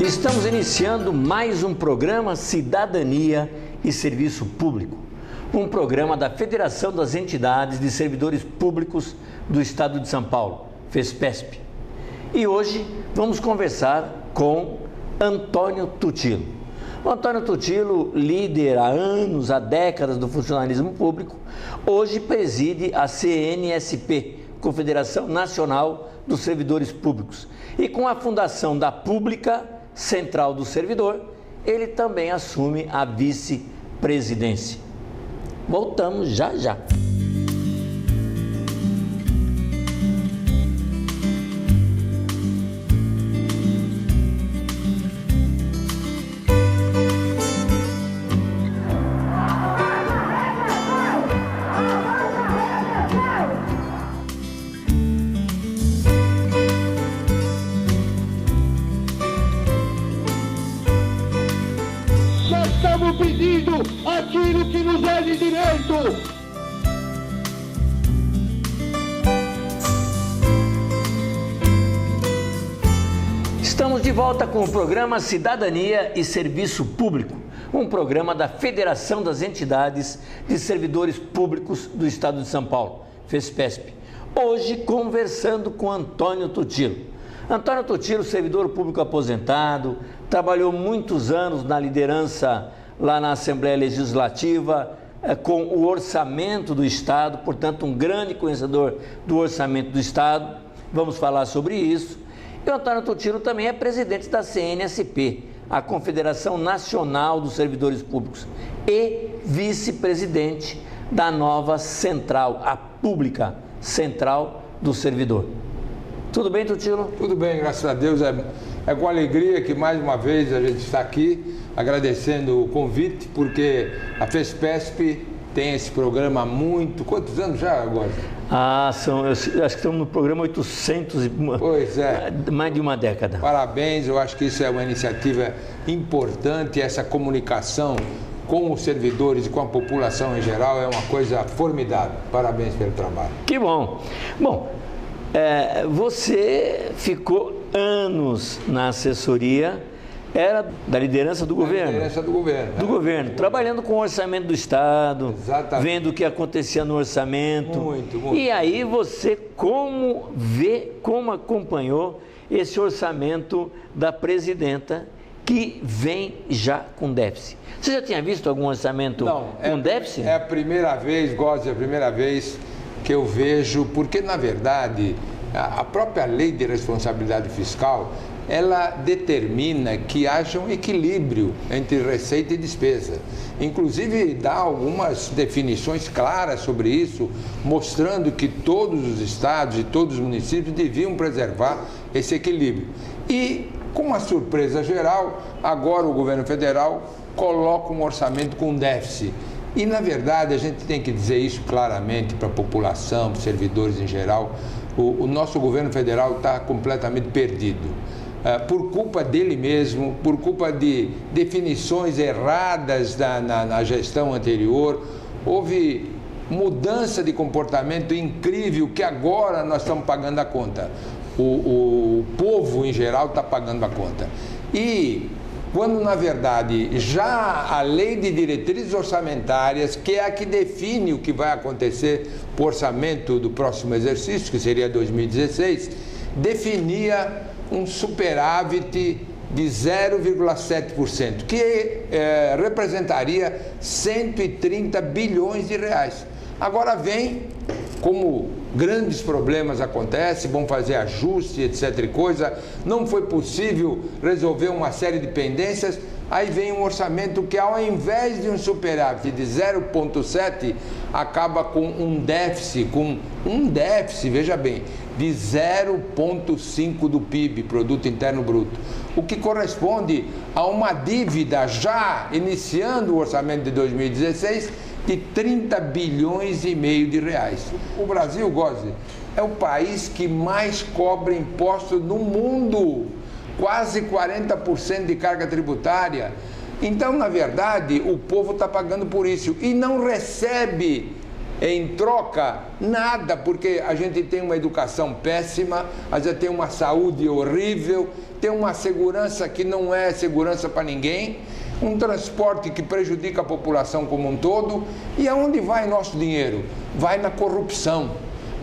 Estamos iniciando mais um programa Cidadania e Serviço Público, um programa da Federação das Entidades de Servidores Públicos do Estado de São Paulo, FESPESP. E hoje vamos conversar com Antônio Tutilo. O Antônio Tutilo, líder há anos, há décadas do funcionalismo público, hoje preside a CNSP, Confederação Nacional dos Servidores Públicos. E com a fundação da Pública Central do Servidor, ele também assume a vice-presidência. Voltamos já já. Estamos pedindo aquilo que nos é de direito. Estamos de volta com o programa Cidadania e Serviço Público, um programa da Federação das Entidades de Servidores Públicos do Estado de São Paulo, FESPESP. Hoje conversando com Antônio Tutilo. Antônio Tutilo, servidor público aposentado, trabalhou muitos anos na liderança lá na Assembleia Legislativa, com o orçamento do Estado, portanto um grande conhecedor do orçamento do Estado. Vamos falar sobre isso. E o Antônio Tutilo também é presidente da CNSP, a Confederação Nacional dos Servidores Públicos, e vice-presidente da nova central, a Pública Central do Servidor. Tudo bem, Tutilo? Tudo bem, graças a Deus. É com alegria que mais uma vez a gente está aqui, agradecendo o convite, porque a FESPESP tem esse programa há muito... Quantos anos já agora? Eu acho que estamos no programa 800 e... Pois é. Mais de uma década. Parabéns, eu acho que isso é uma iniciativa importante, essa comunicação com os servidores e com a população em geral é uma coisa formidável. Parabéns pelo trabalho. Que bom. Bom, você ficou anos na assessoria, era da liderança do governo. Liderança do governo. Do governo, trabalhando com o orçamento do Estado, exatamente, vendo o que acontecia no orçamento. Muito. E aí você como acompanhou esse orçamento da presidenta que vem já com déficit? Você já tinha visto algum orçamento com déficit? É a primeira vez, Góes, é a primeira vez que eu vejo, porque na verdade a própria lei de responsabilidade fiscal, ela determina que haja um equilíbrio entre receita e despesa. Inclusive dá algumas definições claras sobre isso, mostrando que todos os estados e todos os municípios deviam preservar esse equilíbrio. E, com uma surpresa geral, agora o governo federal coloca um orçamento com déficit. E, na verdade, a gente tem que dizer isso claramente para a população, para os servidores em geral. O nosso governo federal está completamente perdido. Por culpa dele mesmo, por culpa de definições erradas na gestão anterior, houve mudança de comportamento incrível que agora nós estamos pagando a conta. O povo, em geral, está pagando a conta. E quando, na verdade, já a lei de diretrizes orçamentárias, que é a que define o que vai acontecer para o orçamento do próximo exercício, que seria 2016, definia um superávit de 0,7%, que representaria 130 bilhões de reais. Agora vem, como grandes problemas acontecem, vão fazer ajuste, etc. e coisa, não foi possível resolver uma série de pendências, aí vem um orçamento que, ao invés de um superávit de 0,7, acaba com um déficit, veja bem, de 0,5 do PIB, Produto Interno Bruto, o que corresponde a uma dívida já iniciando o orçamento de 2016 de 30 bilhões e meio de reais. O Brasil, Góes, é o país que mais cobra impostos no mundo, quase 40% de carga tributária. Então, na verdade, o povo está pagando por isso e não recebe Em troca, nada, porque a gente tem uma educação péssima, a gente tem uma saúde horrível, tem uma segurança que não é segurança para ninguém, um transporte que prejudica a população como um todo. E aonde vai nosso dinheiro? Vai na corrupção,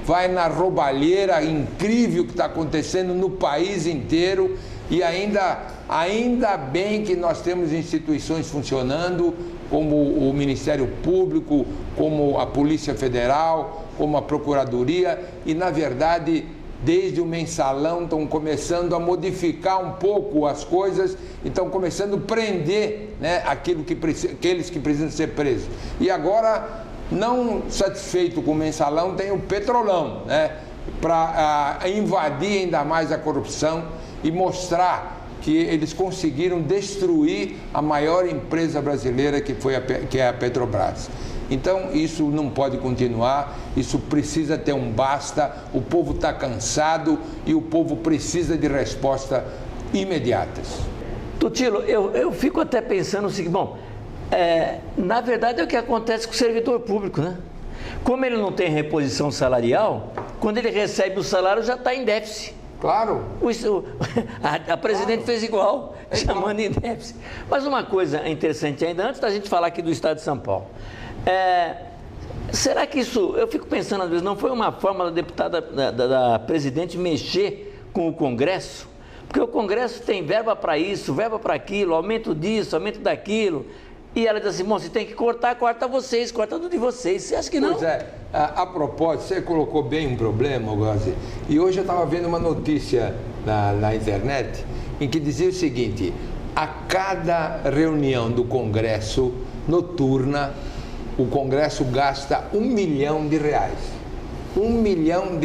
vai na roubalheira incrível que está acontecendo no país inteiro. E ainda bem que nós temos instituições funcionando, como o Ministério Público, como a Polícia Federal, como a Procuradoria, e na verdade, desde o mensalão estão começando a modificar um pouco as coisas, e estão começando a prender, né, aqueles que precisam ser presos. E agora, não satisfeito com o mensalão, tem o Petrolão, né, para invadir ainda mais a corrupção e mostrar que eles conseguiram destruir a maior empresa brasileira que é a Petrobras. Então isso não pode continuar, isso precisa ter um basta, o povo está cansado e o povo precisa de respostas imediatas. Tutilo, eu fico até pensando o seguinte, na verdade é o que acontece com o servidor público, né? Como ele não tem reposição salarial, quando ele recebe o salário já está em déficit. Claro. A presidente fez igual, chamando em déficit. Mas uma coisa interessante ainda, antes da gente falar aqui do estado de São Paulo, será que isso, eu fico pensando às vezes, não foi uma forma da deputada, da presidente mexer com o Congresso? Porque o Congresso tem verba para isso, verba para aquilo, aumento disso, aumento daquilo. E ela diz assim, bom, se tem que cortar, corta vocês, corta tudo de vocês. Você acha que não? Pois é, a propósito, você colocou bem um problema, Gozi. E hoje eu estava vendo uma notícia na internet em que dizia o seguinte: a cada reunião do Congresso noturna, o Congresso gasta R$1 milhão. R$1 milhão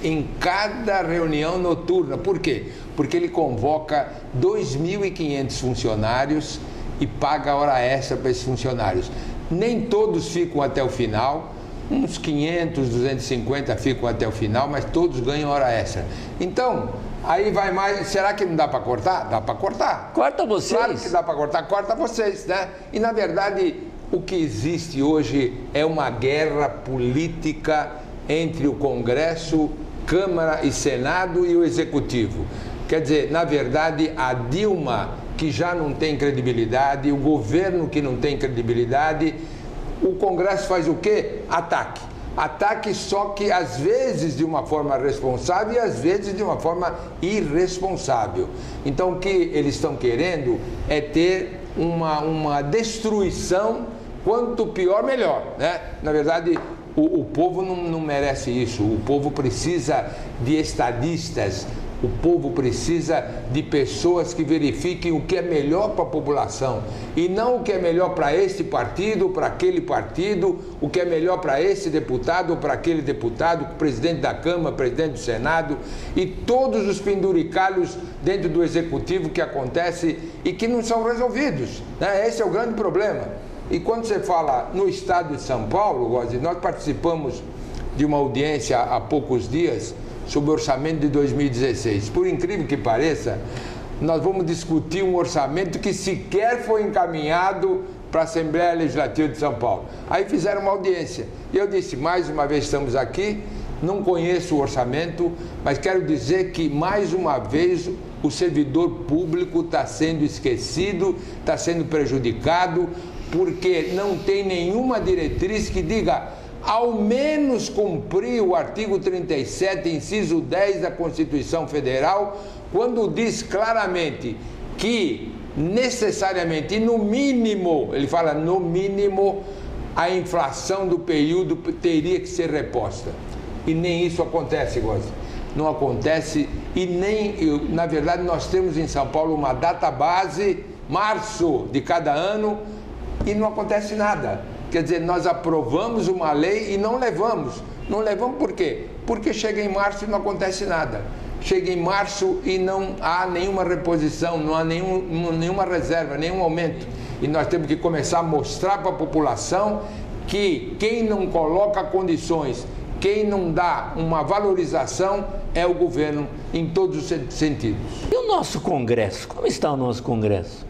em cada reunião noturna. Por quê? Porque ele convoca 2.500 funcionários e paga a hora extra para esses funcionários. Nem todos ficam até o final, uns 500, 250 ficam até o final, mas todos ganham hora extra. Então, aí vai mais, será que não dá para cortar? Dá para cortar. Corta vocês. Claro que dá para cortar, corta vocês, né? E na verdade, o que existe hoje é uma guerra política entre o Congresso, Câmara e Senado e o Executivo. Quer dizer, na verdade, a Dilma, que já não tem credibilidade, o governo que não tem credibilidade, o Congresso faz o quê? Ataque. Ataque, só que às vezes de uma forma responsável e às vezes de uma forma irresponsável. Então o que eles estão querendo é ter uma destruição, quanto pior, melhor, né? Na verdade, o povo não merece isso, o povo precisa de estadistas. O povo precisa de pessoas que verifiquem o que é melhor para a população e não o que é melhor para este partido, para aquele partido, o que é melhor para esse deputado ou para aquele deputado, o presidente da Câmara, o presidente do Senado e todos os penduricalhos dentro do Executivo que acontece e que não são resolvidos, né? Esse é o grande problema. E quando você fala no estado de São Paulo, Gozi, nós participamos de uma audiência há poucos dias sobre o orçamento de 2016. Por incrível que pareça, nós vamos discutir um orçamento que sequer foi encaminhado para a Assembleia Legislativa de São Paulo. Aí fizeram uma audiência. E eu disse, mais uma vez estamos aqui, não conheço o orçamento, mas quero dizer que, mais uma vez, o servidor público está sendo esquecido, está sendo prejudicado, porque não tem nenhuma diretriz que diga ao menos cumprir o artigo 37, inciso 10 da Constituição Federal, quando diz claramente que necessariamente, e no mínimo, ele fala no mínimo, a inflação do período teria que ser reposta. E nem isso acontece, Gozi. Não acontece e nem, na verdade, nós temos em São Paulo uma data base, março de cada ano, e não acontece nada. Quer dizer, nós aprovamos uma lei e não levamos. Não levamos por quê? Porque chega em março e não acontece nada. Chega em março e não há nenhuma reposição, não há nenhuma reserva, nenhum aumento. E nós temos que começar a mostrar para a população que quem não coloca condições, quem não dá uma valorização é o governo em todos os sentidos. E o nosso Congresso? Como está o nosso Congresso?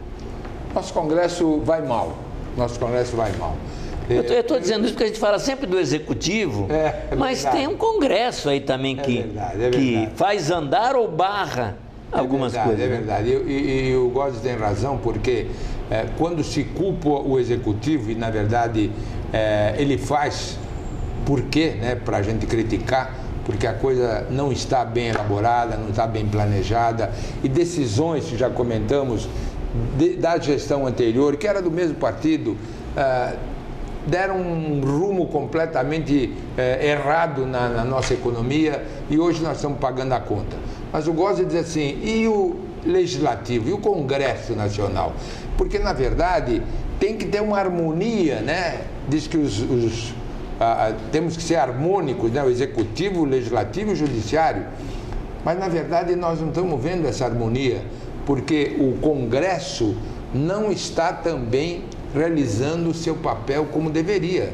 Nosso Congresso vai mal. Nosso Congresso vai mal. Eu estou dizendo isso porque a gente fala sempre do executivo, mas verdade. tem um congresso aí também que faz andar ou barra algumas coisas. É verdade, e o Góes tem razão, porque quando se culpa o executivo, e na verdade ele faz por quê, né, para a gente criticar, porque a coisa não está bem elaborada, não está bem planejada, e decisões que já comentamos da gestão anterior, que era do mesmo partido, deram um rumo completamente errado na nossa economia, e hoje nós estamos pagando a conta. Mas o Góes diz assim, e o Legislativo, e o Congresso Nacional? Porque, na verdade, tem que ter uma harmonia, né? Diz que temos que ser harmônicos, né? O Executivo, o Legislativo e o Judiciário. Mas, na verdade, nós não estamos vendo essa harmonia, porque o Congresso não está também realizando o seu papel como deveria.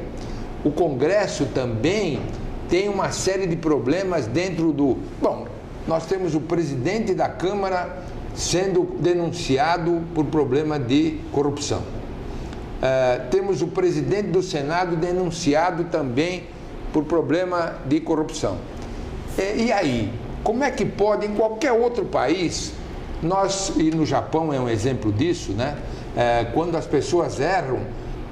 O Congresso também tem uma série de problemas dentro do... Bom, nós temos o presidente da Câmara sendo denunciado por problema de corrupção. Temos o presidente do Senado denunciado também por problema de corrupção. E aí, como é que pode, em qualquer outro país, e no Japão é um exemplo disso, né? Quando as pessoas erram,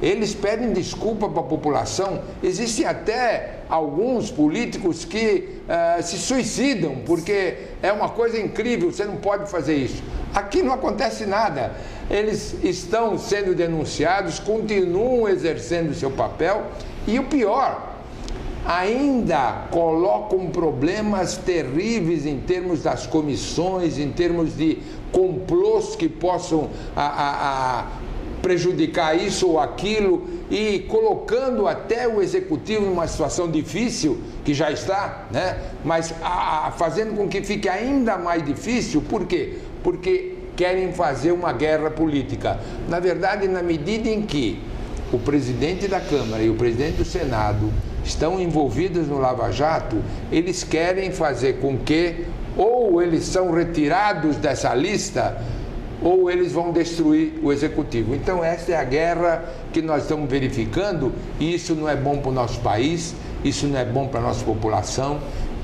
eles pedem desculpa para a população. Existem até alguns políticos que se suicidam, porque é uma coisa incrível, você não pode fazer isso. Aqui não acontece nada. Eles estão sendo denunciados, continuam exercendo o seu papel, e o pior, ainda colocam problemas terríveis em termos das comissões, em termos de complôs que possam prejudicar isso ou aquilo, e colocando até o executivo numa situação difícil, que já está, né? Mas fazendo com que fique ainda mais difícil. Por quê? Porque querem fazer uma guerra política. Na verdade, na medida em que o presidente da Câmara e o presidente do Senado estão envolvidos no Lava Jato, eles querem fazer com que ou eles são retirados dessa lista ou eles vão destruir o executivo. Então essa é a guerra que nós estamos verificando, e isso não é bom para o nosso país, isso não é bom para a nossa população,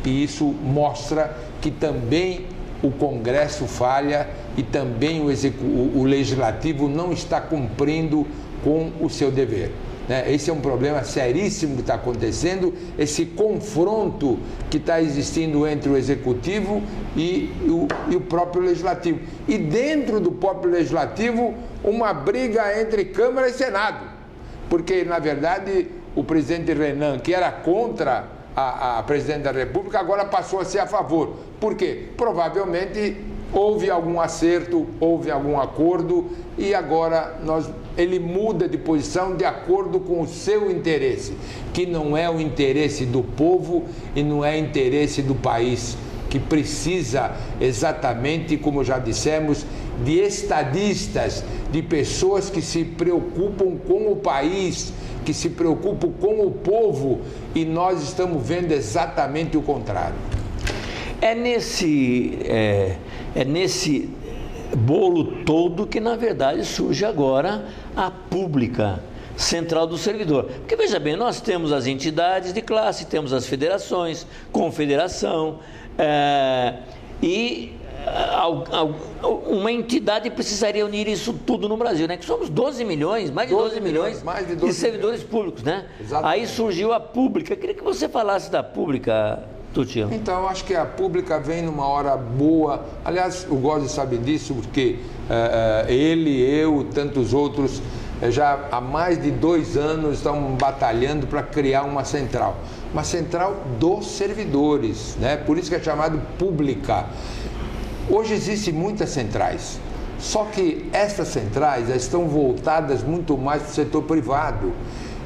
e isso mostra que também o Congresso falha e também o Legislativo não está cumprindo com o seu dever. Esse é um problema seríssimo que está acontecendo, esse confronto que está existindo entre o Executivo e o próprio Legislativo. E dentro do próprio Legislativo, uma briga entre Câmara e Senado. Porque, na verdade, o presidente Renan, que era contra a presidente da República, agora passou a ser a favor. Por quê? Provavelmente houve algum acerto, houve algum acordo, e agora ele muda de posição de acordo com o seu interesse, que não é o interesse do povo e não é o interesse do país, que precisa exatamente, como já dissemos, de estadistas, de pessoas que se preocupam com o país, que se preocupam com o povo, e nós estamos vendo exatamente o contrário. É nesse bolo todo que, na verdade, surge agora a pública central do servidor. Porque, veja bem, nós temos as entidades de classe, temos as federações, confederação, e uma entidade precisaria unir isso tudo no Brasil, né? Que somos 12 milhões, mais de 12 milhões de servidores públicos, né? Exatamente. Aí surgiu a pública. Eu queria que você falasse da pública, Tutinho. Então, eu acho que a pública vem numa hora boa. Aliás, o Góes sabe disso, porque ele, eu, tantos outros, já há mais de 2 anos estão batalhando para criar uma central dos servidores, né? Por isso que é chamado pública. Hoje existem muitas centrais, só que essas centrais estão voltadas muito mais para o setor privado,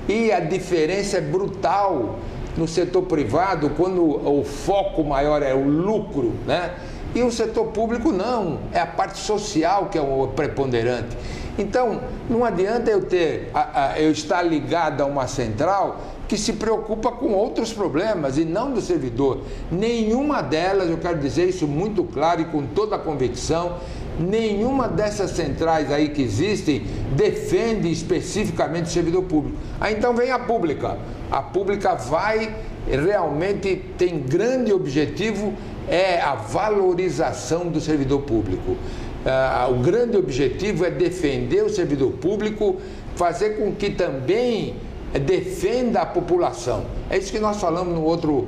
e a diferença é brutal. No setor privado, quando o foco maior é o lucro, né? E o setor público não, é a parte social que é o preponderante. Então, não adianta eu estar ligado a uma central que se preocupa com outros problemas e não do servidor. Nenhuma delas, eu quero dizer isso muito claro e com toda a convicção, nenhuma dessas centrais aí que existem defende especificamente o servidor público. Aí então vem a pública. A pública vai, realmente tem grande objetivo, é a valorização do servidor público. O grande objetivo é defender o servidor público, fazer com que também defenda a população. É isso que nós falamos no outro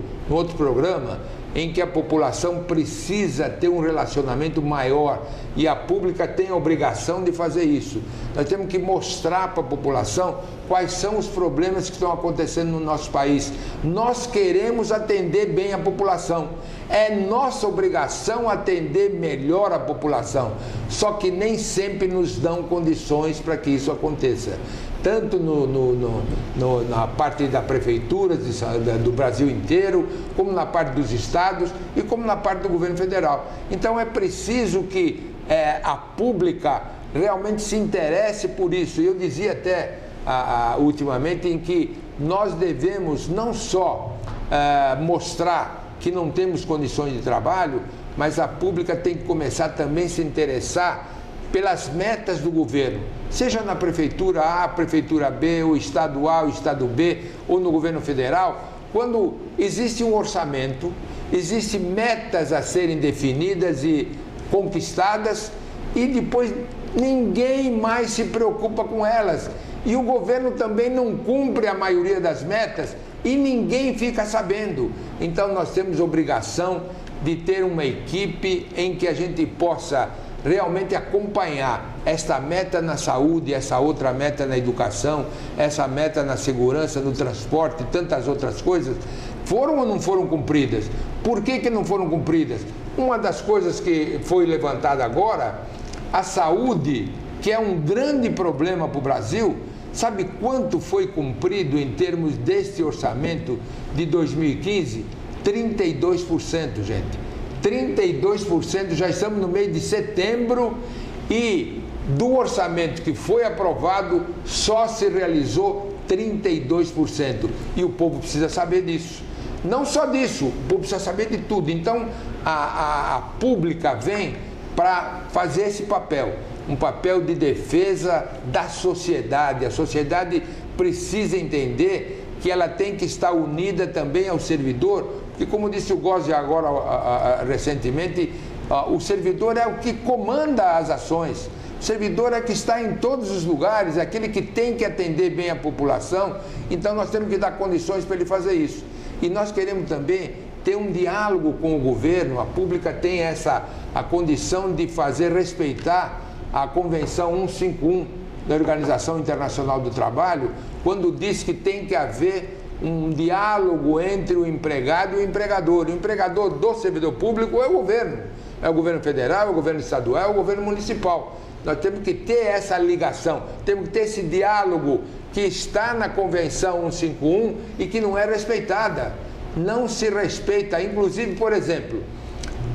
programa, em que a população precisa ter um relacionamento maior e a pública tem a obrigação de fazer isso. Nós temos que mostrar para a população quais são os problemas que estão acontecendo no nosso país. Nós queremos atender bem a população. É nossa obrigação atender melhor a população, só que nem sempre nos dão condições para que isso aconteça. Tanto na parte da prefeitura do Brasil inteiro, como na parte dos estados e como na parte do governo federal. Então é preciso que a pública realmente se interesse por isso. Eu dizia até ultimamente em que nós devemos não só mostrar que não temos condições de trabalho, mas a pública tem que começar também a se interessar pelas metas do governo, seja na prefeitura A, prefeitura B, ou estado A, ou estado B, ou no governo federal. Quando existe um orçamento, existem metas a serem definidas e conquistadas, e depois ninguém mais se preocupa com elas. E o governo também não cumpre a maioria das metas e ninguém fica sabendo. Então nós temos obrigação de ter uma equipe em que a gente possa realmente acompanhar esta meta na saúde, essa outra meta na educação, essa meta na segurança, no transporte e tantas outras coisas. Foram ou não foram cumpridas? Por que não foram cumpridas? Uma das coisas que foi levantada agora, a saúde, que é um grande problema para o Brasil. Sabe quanto foi cumprido em termos deste orçamento de 2015? 32%, gente. 32%, já estamos no mês de setembro e do orçamento que foi aprovado só se realizou 32%. E o povo precisa saber disso. Não só disso, o povo precisa saber de tudo. Então a pública vem para fazer esse papel, um papel de defesa da sociedade. A sociedade precisa entender que ela tem que estar unida também ao servidor, e como disse o Gozzi agora recentemente, o servidor é o que comanda as ações, o servidor é que está em todos os lugares, é aquele que tem que atender bem a população. Então nós temos que dar condições para ele fazer isso. E nós queremos também ter um diálogo com o governo. A pública tem a condição de fazer respeitar a Convenção 151 da Organização Internacional do Trabalho, quando diz que tem que haver um diálogo entre o empregado e o empregador. O empregador do servidor público é o governo federal, é o governo estadual, é o governo municipal. Nós temos que ter essa ligação, temos que ter esse diálogo que está na Convenção 151 e que não é respeitada. Não se respeita. Inclusive, por exemplo,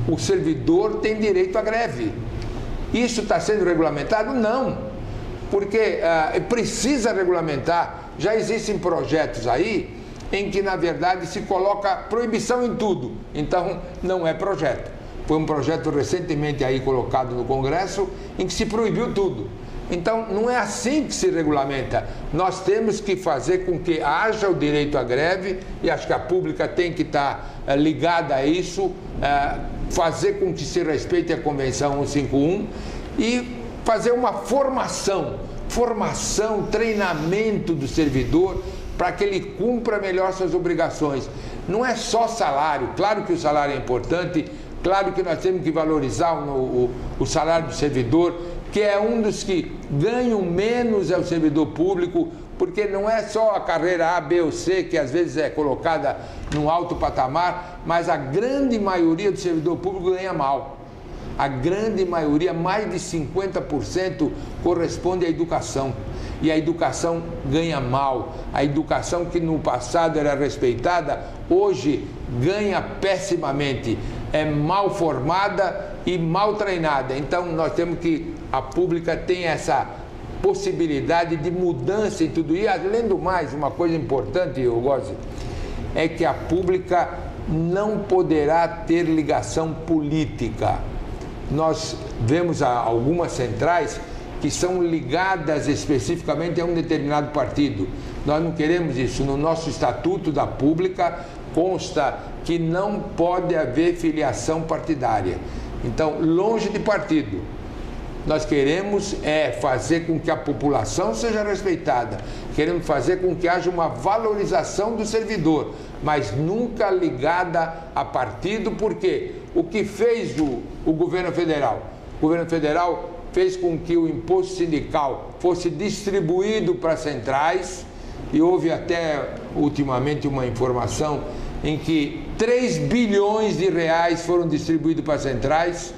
o servidor tem direito à greve. Isso está sendo regulamentado? Não, porque precisa regulamentar. Já existem projetos aí em que, na verdade, se coloca proibição em tudo. Então, não é projeto. Foi um projeto recentemente aí colocado no Congresso em que se proibiu tudo. Então, não é assim que se regulamenta. Nós temos que fazer com que haja o direito à greve, e acho que a pública tem que estar ligada a isso, fazer com que se respeite a Convenção 151 e fazer uma formação, treinamento do servidor para que ele cumpra melhor suas obrigações. Não é só salário, claro que o salário é importante, claro que nós temos que valorizar o salário do servidor, que é um dos que ganham menos é o servidor público, porque não é só a carreira A, B ou C, que às vezes é colocada num alto patamar, mas a grande maioria do servidor público ganha mal. A grande maioria, mais de 50%, corresponde à educação. E a educação ganha mal. A educação que no passado era respeitada, hoje ganha pessimamente. É mal formada e mal treinada. Então nós temos que, a pública tem essa possibilidade de mudança em tudo. E além do mais, uma coisa importante, eu gosto, é que a pública não poderá ter ligação política. nós vemos algumas centrais que são ligadas especificamente a um determinado partido. Nós não queremos isso. No nosso Estatuto da Pública consta que não pode haver filiação partidária. Então, longe de partido. Nós queremos fazer com que a população seja respeitada, queremos fazer com que haja uma valorização do servidor, mas nunca ligada a partido, porque o que fez o governo federal? O governo federal fez com que o imposto sindical fosse distribuído para as centrais, e houve até ultimamente uma informação em que 3 bilhões de reais foram distribuídos para as centrais.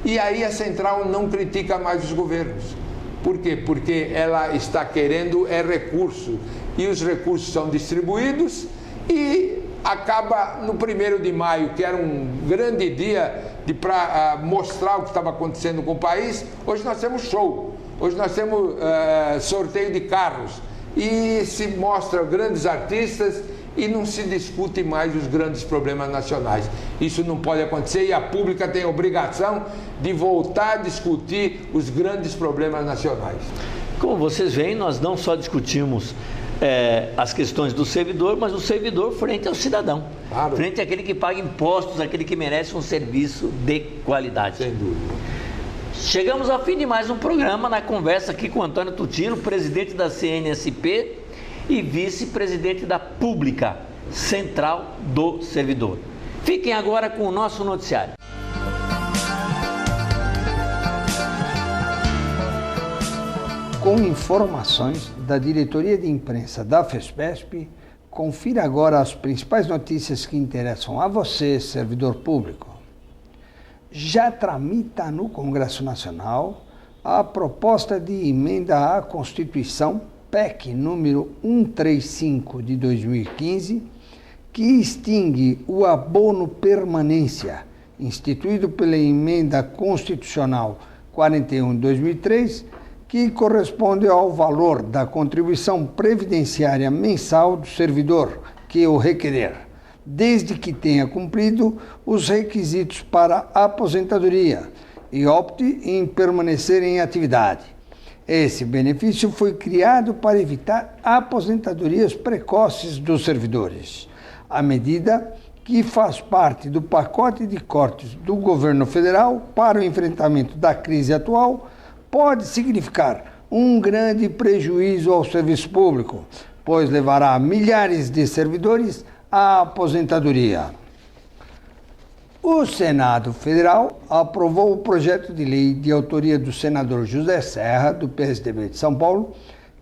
E aí a central não critica mais os governos. Por quê? Porque ela está querendo recurso. E os recursos são distribuídos e acaba no 1º de maio, que era um grande dia para mostrar o que estava acontecendo com o país. Hoje nós temos show, hoje nós temos sorteio de carros. E se mostra grandes artistas e não se discute mais os grandes problemas nacionais. Isso não pode acontecer e a pública tem a obrigação de voltar a discutir os grandes problemas nacionais. Como vocês veem, nós não só discutimos as questões do servidor, mas o servidor frente ao cidadão. Claro. Frente àquele que paga impostos, aquele que merece um serviço de qualidade. Sem dúvida. Chegamos ao fim de mais um programa, na conversa aqui com Antônio Tutino, presidente da CNSP e vice-presidente da Pública, Central do Servidor. Fiquem agora com o nosso noticiário. Com informações da diretoria de imprensa da FESPESP, confira agora as principais notícias que interessam a você, servidor público. Já tramita no Congresso Nacional a proposta de emenda à Constituição, PEC número 135 de 2015, que extingue o abono permanência, instituído pela emenda constitucional 41 de 2003, que corresponde ao valor da contribuição previdenciária mensal do servidor que o requerer, desde que tenha cumprido os requisitos para aposentadoria e opte em permanecer em atividade. Esse benefício foi criado para evitar aposentadorias precoces dos servidores. A medida, que faz parte do pacote de cortes do governo federal para o enfrentamento da crise atual, pode significar um grande prejuízo ao serviço público, pois levará milhares de servidores à aposentadoria. O Senado Federal aprovou o projeto de lei de autoria do senador José Serra, do PSDB de São Paulo,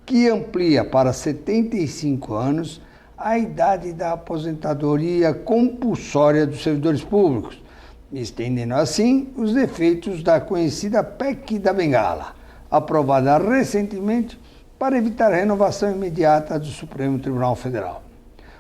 que amplia para 75 anos a idade da aposentadoria compulsória dos servidores públicos, estendendo assim os efeitos da conhecida PEC da Bengala, aprovada recentemente para evitar a renovação imediata do Supremo Tribunal Federal.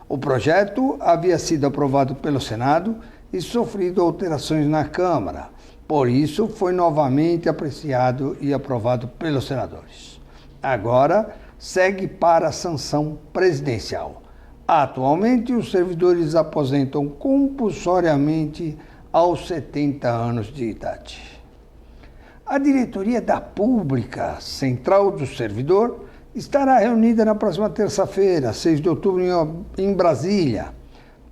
O projeto havia sido aprovado pelo Senado e sofrido alterações na Câmara, por isso foi novamente apreciado e aprovado pelos senadores. Agora segue para a sanção presidencial. Atualmente, os servidores aposentam compulsoriamente aos 70 anos de idade. A diretoria da Pública, Central do Servidor, estará reunida na próxima terça-feira, 6 de outubro, em Brasília,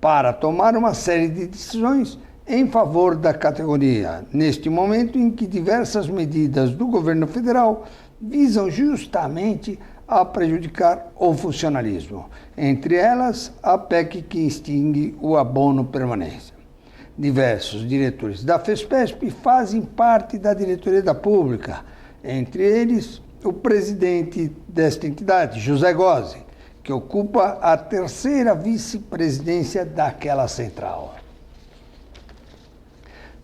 para tomar uma série de decisões em favor da categoria, neste momento em que diversas medidas do governo federal visam justamente a prejudicar o funcionalismo, entre elas a PEC que extingue o abono permanência. Diversos diretores da FESPESP fazem parte da diretoria da Pública, entre eles o presidente desta entidade, José Gozzi, que ocupa a terceira vice-presidência daquela central.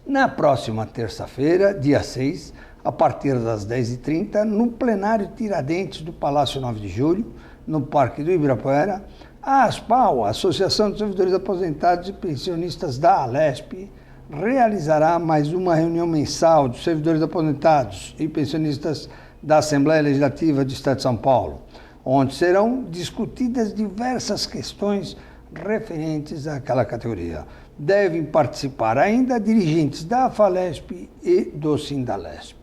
Na próxima terça-feira, dia 6, a partir das 10h30, no plenário Tiradentes do Palácio 9 de Julho, no Parque do Ibirapuera, a ASPAO, a Associação dos Servidores Aposentados e Pensionistas da Alesp, realizará mais uma reunião mensal dos servidores aposentados e pensionistas da Assembleia Legislativa do Estado de São Paulo, onde serão discutidas diversas questões referentes àquela categoria. Devem participar ainda dirigentes da AFALESP e do Sindalesp.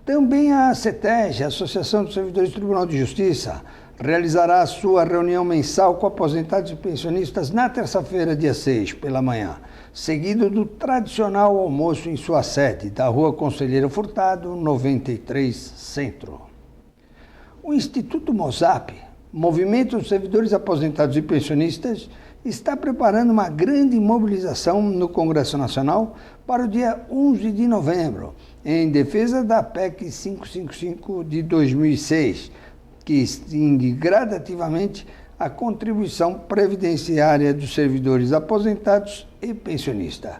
Também a ACETEG, a Associação dos Servidores do Tribunal de Justiça, realizará a sua reunião mensal com aposentados e pensionistas na terça-feira, dia 6, pela manhã, seguido do tradicional almoço em sua sede, da Rua Conselheiro Furtado, 93, Centro. O Instituto MOSAP, Movimento dos Servidores Aposentados e Pensionistas, está preparando uma grande mobilização no Congresso Nacional para o dia 11 de novembro, em defesa da PEC 555 de 2006, que extingue gradativamente a contribuição previdenciária dos servidores aposentados e pensionistas.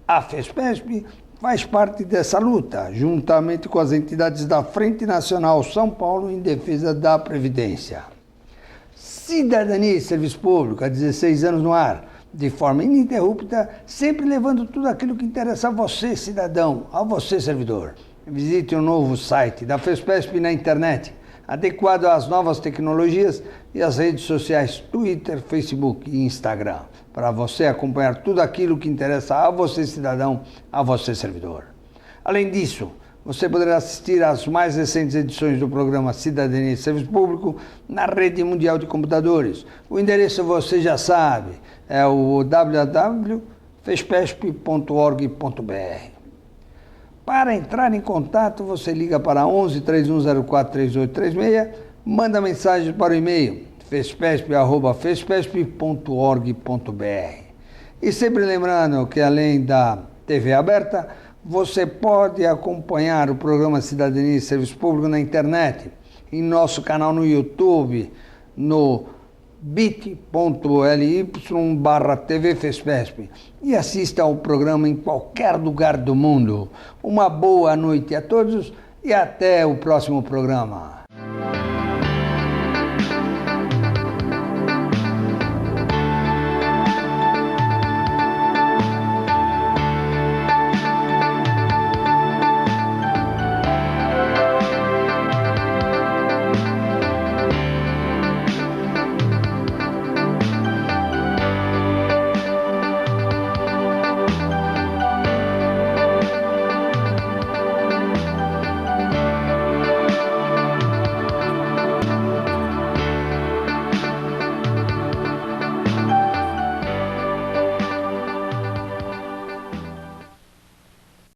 A FESPESP faz parte dessa luta, juntamente com as entidades da Frente Nacional São Paulo em defesa da Previdência. Cidadania e Serviço Público, há 16 anos no ar, de forma ininterrupta, sempre levando tudo aquilo que interessa a você, cidadão, a você, servidor. Visite o novo site da FESPESP na internet, adequado às novas tecnologias e às redes sociais Twitter, Facebook e Instagram, para você acompanhar tudo aquilo que interessa a você, cidadão, a você, servidor. Além disso, você poderá assistir às mais recentes edições do programa Cidadania e Serviço Público na Rede Mundial de Computadores. O endereço você já sabe, é o www.fespesp.org.br. Para entrar em contato, você liga para 11 3104 3836, manda mensagem para o e-mail fespesp@fespesp.org.br. E sempre lembrando que além da TV aberta, você pode acompanhar o programa Cidadania e Serviço Público na internet, em nosso canal no YouTube, no bit.ly/TV FESPESP, e assista ao programa em qualquer lugar do mundo. Uma boa noite a todos e até o próximo programa.